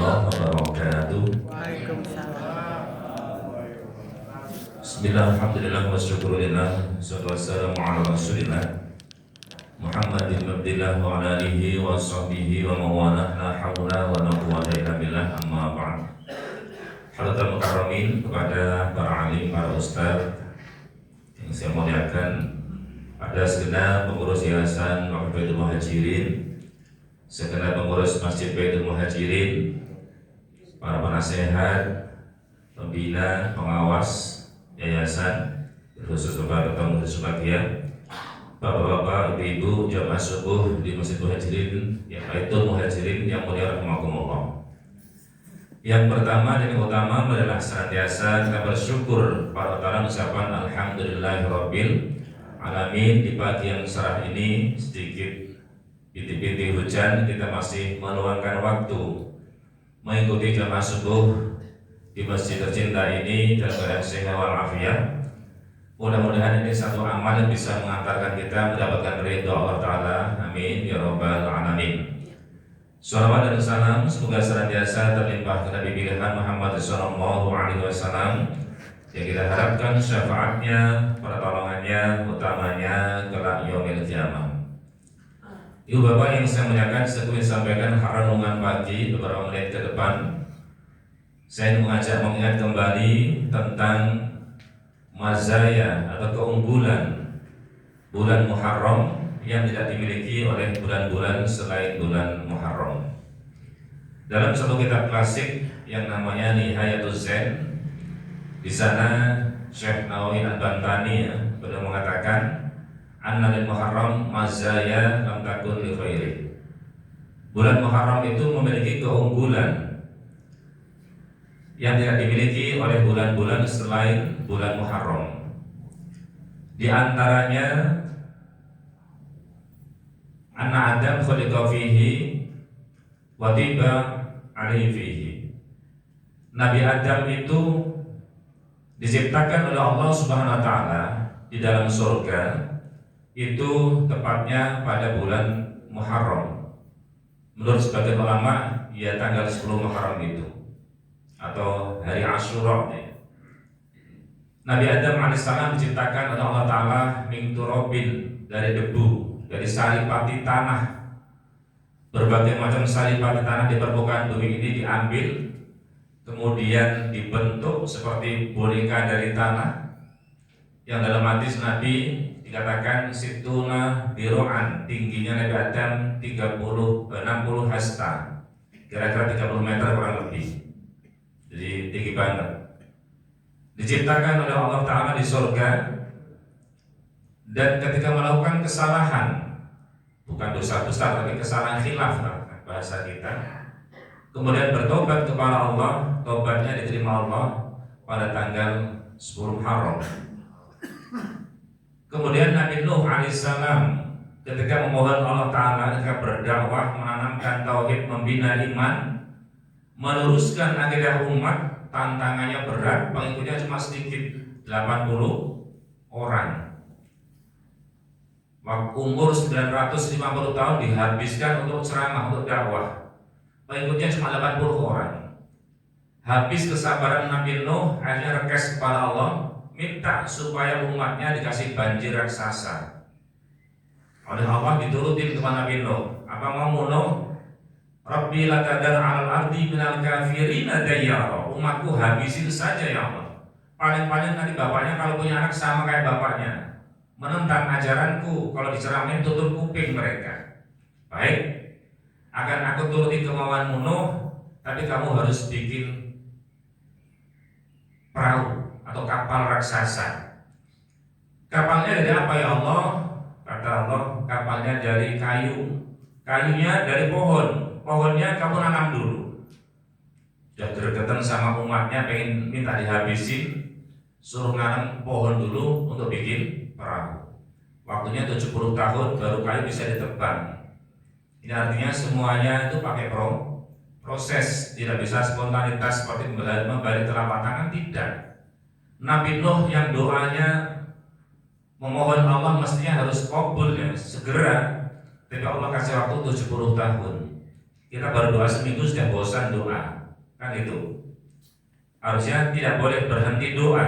warahmatullahi wabarakatuh. Waalaikumsalam. Bismillah, alhamdulillah, wa syukurillah, sallallahu wassalamu ala rasulillah Muhammadin abdillah wa ala alihi wa sahbihi wa mawalah, la hawla wa la quwwata illa billah, amma ba'd. Hadirin mukarramin, kepada para alim, para ustaz yang saya muliakan, ada segenap pengurus yayasan Wakaf Baitul Muhajirin, segenap pengurus Masjid Baitul Muhajirin, para penasehat, pembina, pengawas yayasan, khusus Bapak Ketua Majelis Bahagia, Bapak-bapak, ibu-ibu, jamaah subuh di Masjid Muhajirin, yang Baitul Muhajirin yang mulia rahimakumullah. Yang pertama dan yang utama adalah senantiasa kita bersyukur pada utara ucapan alhamdulillahirabbil alamin. Di pagi yang cerah ini, sedikit bintik-bintik hujan, kita masih meluangkan waktu mengikuti jamaah subuh di masjid tercinta ini dalam keadaan sehat walafiat. Mudah-mudahan ini satu amal yang bisa mengantarkan kita mendapatkan ridha Allah Ta'ala. Amin ya rabbal alamin. Salawat dan salam semoga senantiasa terlimpah ke Nabi pilihan Muhammad sallallahu alaihi wasallam, yang kita harapkan syafaatnya, pertolongannya, utamanya kelak yaumil qiyamah. Ibu bapak yang saya muliakan, seperti sampaikan renungan pagi beberapa menit ke depan, saya ingin mengajak mengingat kembali tentang mazaya atau keunggulan bulan Muharram yang tidak dimiliki oleh bulan-bulan selain bulan Muharram. Dalam satu kitab klasik yang namanya Nihayatuz Zain, di sana Syekh Nawawi Al-Bantani beliau mengatakan anna lil Muharram mazaya lam takun li ghairi. Bulan Muharram itu memiliki keunggulan yang tidak dimiliki oleh bulan-bulan selain bulan Muharram. Di antaranya anna Adam khuliqa fihi wa tiba alaihi fihi. Nabi Adam itu diciptakan oleh Allah Subhanahu wa taala di dalam surga, itu tepatnya pada bulan Muharram. Menurut sebagian ulama, ya tanggal 10 Muharram itu atau hari Asyura. Nabi Adam alaihissalam diciptakan oleh Allah Ta'ala min turabin, dari debu, dari saripati tanah. Berbagai macam saripati tanah di permukaan bumi ini diambil, kemudian dibentuk seperti boneka dari tanah, yang dalam hadis Nabi dikatakan situna diro'an, tingginya Nabi Adam 60 hasta, kira-kira 30 meter kurang lebih. Jadi tinggi banget. Diciptakan oleh Allah Ta'ala di surga, dan ketika melakukan kesalahan, bukan dosa besar tapi kesalahan khilaf bahasa kita, kemudian bertobat kepada Allah, tobatnya diterima Allah pada tanggal 10 Muharram. Kemudian Nabi Nuh alaihissalam ketika memohon Allah Ta'ala, ketika berdakwah, menanamkan tauhid, membina iman, meluruskan akidah umat, tantangannya berat, pengikutnya cuma sedikit, 80 orang. Umur 950 tahun dihabiskan untuk ceramah, untuk dakwah, pengikutnya cuma 80 orang. Habis kesabaran Nabi Nuh, akhirnya request kepada Allah, minta supaya umatnya dikasih banjir raksasa. Oleh Allah diturutin kepada Nabi Nuh. Apa mau Nuh? Rabbi la tadar 'alal ardi minal kafirina dayyara. Umatku habisin saja ya Allah. Paling-paling nanti bapaknya kalau punya anak sama kayak bapaknya, menentang ajaranku, kalau diceramain tutup kuping mereka. Baik, akan aku turuti kemauanmu Nuh, tapi kamu harus bikin perahu atau kapal raksasa. Kapalnya dari apa ya Allah? Kata Allah, kapalnya dari kayu. Kayunya dari pohon. Pohonnya kamu nanam dulu. Sudah gregetan sama umatnya, pengen minta dihabisin, suruh nanam pohon dulu untuk bikin perahu. Waktunya 70 tahun baru kayu bisa ditebang. Ini artinya semuanya itu pakai proses, tidak bisa spontanitas seperti membalik telapak tangan, tidak. Nabi Nuh yang doanya memohon Allah mestinya harus kabul ya, segera. Tapi Allah kasih waktu 70 tahun. Kita baru doa seminggu sudah bosan doa, kan itu. Harusnya tidak boleh berhenti doa,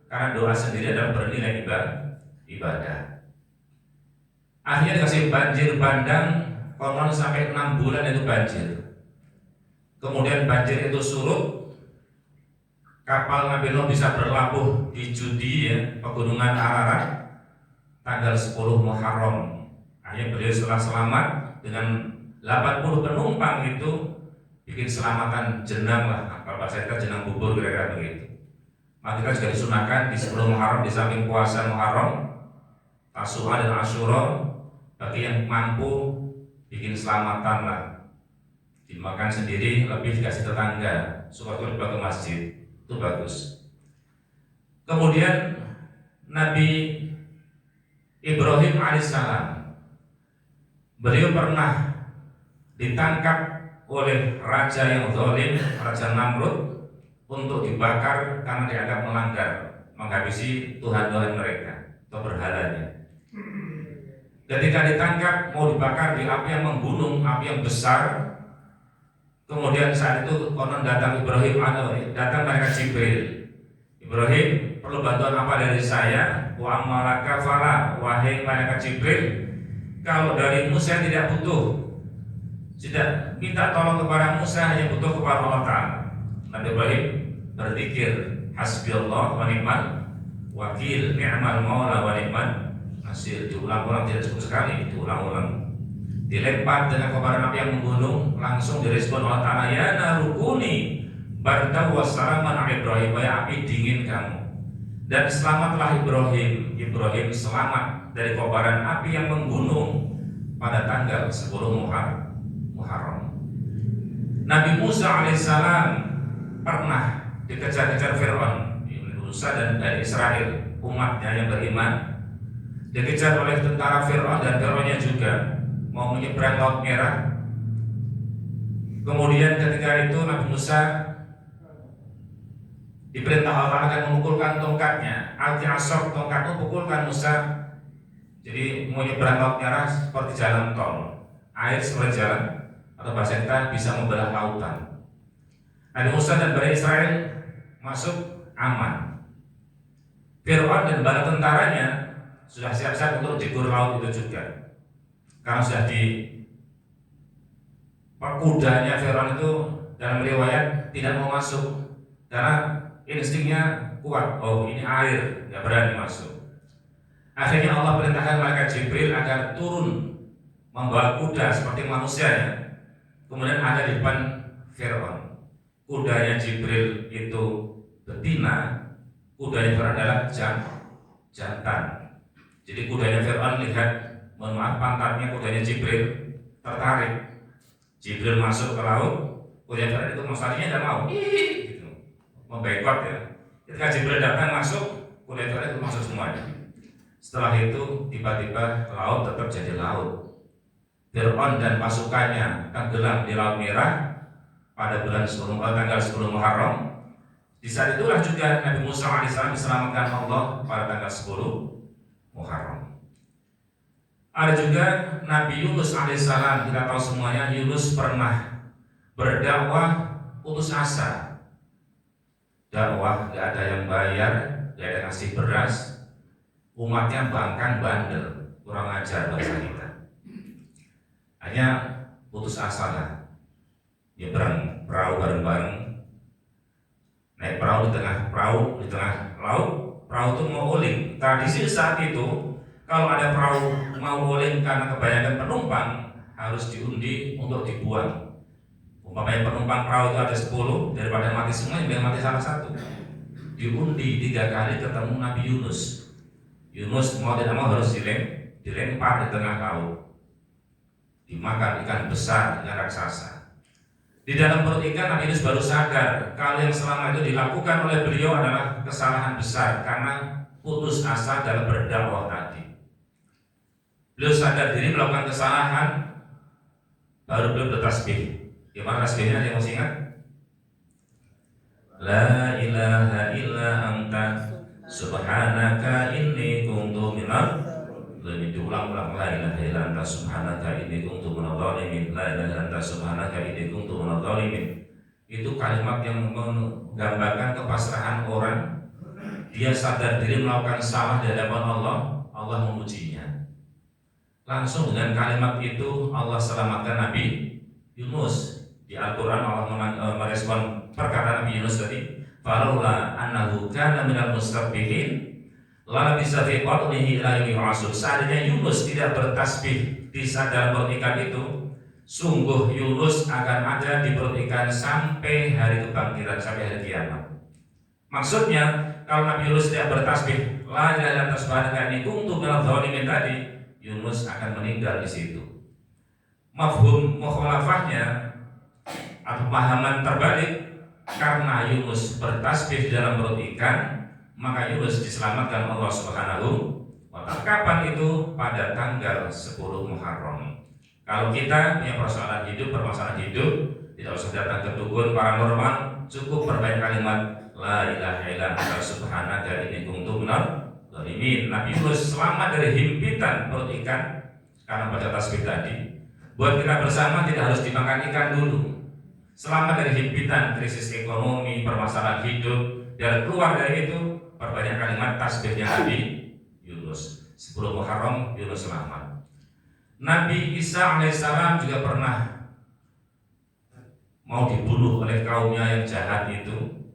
karena doa sendiri adalah bernilai ibadah. Akhirnya dikasih banjir bandang, konon sampai 6 bulan itu banjir. Kemudian banjir itu surut, kapal Nabi Nuh bisa berlabuh di Judi, ya, pegunungan Ararat, tanggal 10 Muharram. Akhirnya beliau setelah selamat dengan 80 penumpang itu bikin selamatan jenang lah, kalau bahasa kita jenang bubur kira-kira begitu. Maka kita juga disunahkan di 10 Muharram, di samping puasa Muharram, Tasu'a dan Asyura, bagi yang mampu bikin selamatan lah, dimakan sendiri, lebih dikasih tetangga, supaya berdoa ke masjid, itu bagus. Kemudian Nabi Ibrahim alaihissalam, beliau pernah ditangkap oleh raja yang zalim, Raja Namrud, untuk dibakar karena dianggap melanggar, menghabisi Tuhan-Tuhan mereka atau berhalanya. Ketika ditangkap mau dibakar di api yang menggunung, api yang besar. Kemudian saat itu konon datang Ibrahim, datang malaikat Jibril. Ibrahim, perlu bantuan apa dari saya? Wa amalaka fala, wahai malaikat Jibril, kalau darimu saya tidak butuh, tidak minta tolong kepada Musa, hanya butuh kepada Allah Ta'ala. Nabi Ibrahim berzikir, hasbiyallah wa ni'mal wakil, ni'mal maula wa ni'mal nasir. Diulang-ulang, tidak cukup sekali, diulang-ulang. Dilempar dengan kobaran api yang menggunung, langsung direspon Allah Ta'ala, ya narukuni bardaw wassalaman ala Ibrahim, ya api dingin kamu. Dan selamatlah Ibrahim. Ibrahim selamat dari kobaran api yang menggunung pada tanggal 10 Muharram. Nabi Musa alaihissalam pernah dikejar-kejar Fir'aun, Musa dan dari Israel, umatnya yang beriman, dikejar oleh tentara Fir'aun dan Fir'aunnya juga mau menyeberang Laut Merah. Kemudian ketika itu Nabi Musa diperintah Allah akan memukulkan tongkatnya, al-asok, tongkatmu pukulkan Musa. Jadi mau menyeberang Laut Merah seperti jalan tol, air seperti jalan, atau bahasa kita bisa membelah lautan. Nabi Musa dan Bani Israel masuk aman. Fir'aun dan bala tentaranya sudah siap-siap untuk jegur laut itu juga, karena sudah di kudanya Fir'aun itu dalam riwayat tidak mau masuk karena instingnya kuat. Oh, ini air, nggak berani masuk. Akhirnya Allah perintahkan malaikat Jibril agar turun membawa kuda seperti manusianya, kemudian ada di depan Fir'aun. Kudanya Jibril itu betina, kudanya Fir'aun adalah jantan. Jadi kudanya Fir'aun lihat, mohon maaf, pantatnya kudanya Jibril tertarik. Jibril masuk ke laut, kudanya Fir'aun itu masalahnya tidak mau, gitu, memboikot ya. Ketika Jibril datang masuk, kudanya Fir'aun itu masuk semuanya. Setelah itu tiba-tiba laut tetap jadi laut. Fir'aun dan pasukannya tenggelam di Laut Merah pada bulan tanggal 10 Muharram. Di saat itulah juga Nabi Musa alaihissalam diselamatkan Allah pada tanggal 10 Muharram. Ada juga Nabi Yunus alaihissalam, kita tahu semuanya, Yunus pernah berdakwah putus asa. Dakwah gak ada yang bayar, gak ada yang ngasih beras, umatnya bangkang bandel, kurang ajar bahasa kita. Hanya putus asa lah, nyebrang perahu bareng-bareng, naik perahu di tengah laut, perahu itu mau oling. Tradisi saat itu kalau ada perahu mau oling karena kebanyakan penumpang harus diundi untuk dibuang. Umpamanya penumpang perahu itu ada 10, daripada mati semua, biar mati salah satu. Diundi 3 kali ketemu Nabi Yunus. Yunus mau tidak mau harus dilempar di tengah laut, dimakan ikan besar, ikan raksasa. Di dalam perut ikan, Nabi Yunus baru sadar kalau yang selama itu dilakukan oleh beliau adalah kesalahan besar karena putus asa dalam berdakwah tadi. Beliau sadar diri melakukan kesalahan, baru beliau bertasbih. Gimana tasbihnya, ada yang masih ingat? La ilaha illa anta subhanaka inni kuntu minal lebih diulang-ulang, la ilaha illa anta subhanaka inni kuntu minadh dhalimin, la ilaha illa anta subhanaka inni kuntu minadh dhalimin. Itu kalimat yang menggambarkan kepasrahan orang. Dia sadar diri melakukan salah di hadapan Allah, Allah memujinya. Langsung dengan kalimat itu Allah selamatkan Nabi Yunus. Di Al-Quran Allah merespon perkataan Nabi Yunus tadi, falaula annahu kana minal mustabbihin la bisa fi qatlihi ila yaumil ma'sur. Seandainya Yunus tidak bertasbih di dalam perut ikan itu, sungguh Yunus akan ada di perut ikan sampai hari kebangkitan, sampai hari kiamat. Maksudnya, kalau Nabi Yunus tidak bertasbih, la ilaha illa anta subhanaka inni kuntu minadh dhalimin tadi, Yunus akan meninggal di situ. Mafhum mukhalafahnya atau pemahaman terbalik, karena Yunus bertasbih di dalam perut ikan, maka Yunus diselamatkan Allah Subhanahu wa ta'ala. Kapan itu? Pada tanggal 10 Muharram. Kalau kita punya permasalahan hidup, tidak usah datang ke dukun paranormal, cukup perbanyak kalimat la ilaha illa anta subhanaka inni kuntu minadh dhalimin. Nabi Yunus selamat dari himpitan perut ikan karena baca tasbih tadi. Buat kita bersama tidak harus dimakan ikan dulu. Selamat dari himpitan krisis ekonomi, permasalahan hidup, dan keluar dari itu perbanyak kalimat tasbihnya Nabi Yunus. 10 Muharram Yunus selamat. Nabi Isa alaihissalam juga pernah mau dibunuh oleh kaumnya yang jahat itu,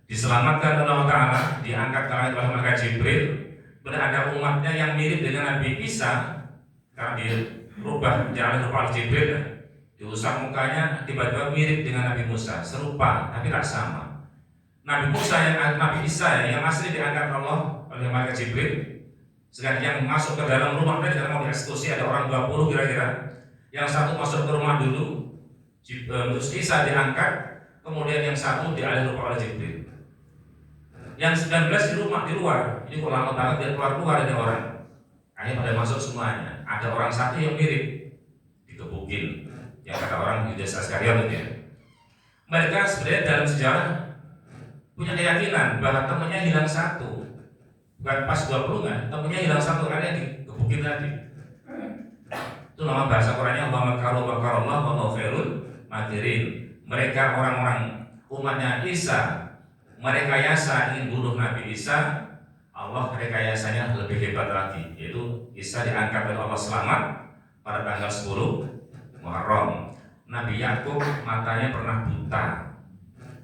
diselamatkan oleh Allah Ta'ala, diangkat ke langit oleh malaikat Jibril. Berada umatnya yang mirip dengan Nabi Isa, karena dirubah jalan rupa Jibril, diusap mukanya, tiba-tiba mirip dengan Nabi Musa, serupa tapi tak sama. Nabi Isa yang asli diangkat Allah oleh malaikat Jibril, sedangkan yang masuk ke dalam rumah tadi karena mau dieksekusi ada orang 20 kira-kira. Yang satu masuk ke rumah dulu, terus Isa diangkat, kemudian yang satu dialih rupa oleh Jibril. Yang 19 di rumah, di luar. Ini kok lama banget dia keluar ini orang. Akhirnya pada masuk semuanya. Ada orang satu yang mirip, dikebukin. Yang kata orang Yudas Iskariot itu ya. Mereka sebenarnya dalam sejarah punya keyakinan bahwa temannya hilang satu. Bukan pas 20 kan, temannya hilang satu karena yang dikebukin tadi. Itu nama bahasa Qurannya wa makaru makarallah wa khairul makirin. Mereka orang-orang umatnya Isa merekayasa ingin bunuh Nabi Isa, Allah rekayasanya lebih hebat lagi, yaitu Isa diangkat oleh Allah selamat pada tanggal 10 Muharram. Nabi Yakub matanya pernah buta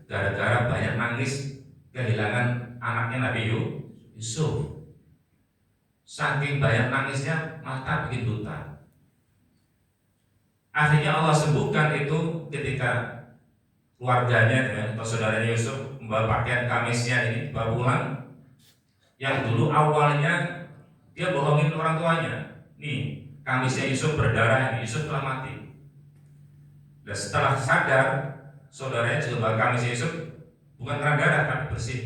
gara-gara banyak nangis kehilangan anaknya Nabi Yusuf. Saking banyak nangisnya mata bikin buta. Akhirnya Allah sembuhkan itu ketika keluarganya atau saudaranya Yusuf membawa pakaian kamisnya ini bawa pulang. Yang dulu awalnya dia bohongin orang tuanya, nih kamisnya Yusuf berdarah, Yusuf telah mati. Dan setelah sadar, saudaranya juga bawa kamisnya Yusuf bukan karena darah tapi bersih,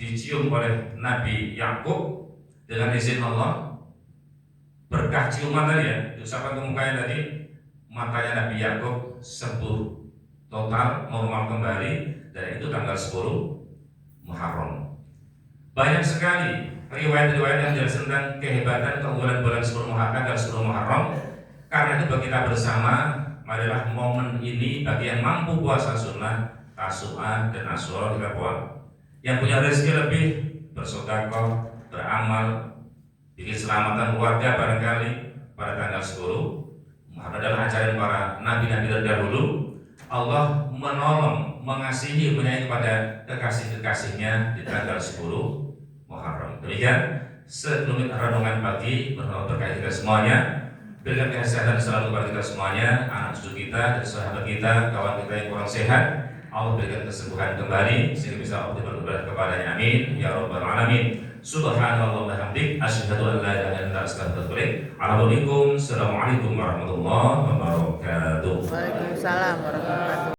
dicium oleh Nabi Yakub dengan izin Allah. Berkah ciuman tadi ya, diusapkan ke mukanya tadi, matanya Nabi Yakub sembuh total, normal kembali, dan itu tanggal 10 Muharram. Banyak sekali riwayat-riwayat yang menjelaskan tentang kehebatan keunggulan bulan 10 Muharram dan 10 Muharram. Karena itu bagi kita bersama, marilah momen ini bagi yang mampu puasa sunnah, tasu'ah dan asyura kita puasa. Yang punya rezeki lebih bersedekah, beramal, bikin selamatan keluarga barangkali pada tanggal 10 Muharram adalah ajaran para nabi-nabi terdahulu. Allah menolong, mengasihi, menyayangi kepada kekasih-kekasihnya di tanggal 10 Muharram. Demikian sebelum renungan pagi, berkah kita semuanya, berikan kesehatan selalu kepada kita semuanya, anak cucu kita, dan sahabat kita, kawan kita yang kurang sehat, Allah berikan kesembuhan kembali sehingga bisa optimal beribadah kepadanya. Amin ya rabbal alamin. Subhanallah wa bihamdik, asyhadu an la ilaha illa anta, astaghfiruka wa atubu ilaik. Assalamualaikum warahmatullahi wabarakatuh. Waalaikumsalam warahmatullahi wabarakatuh.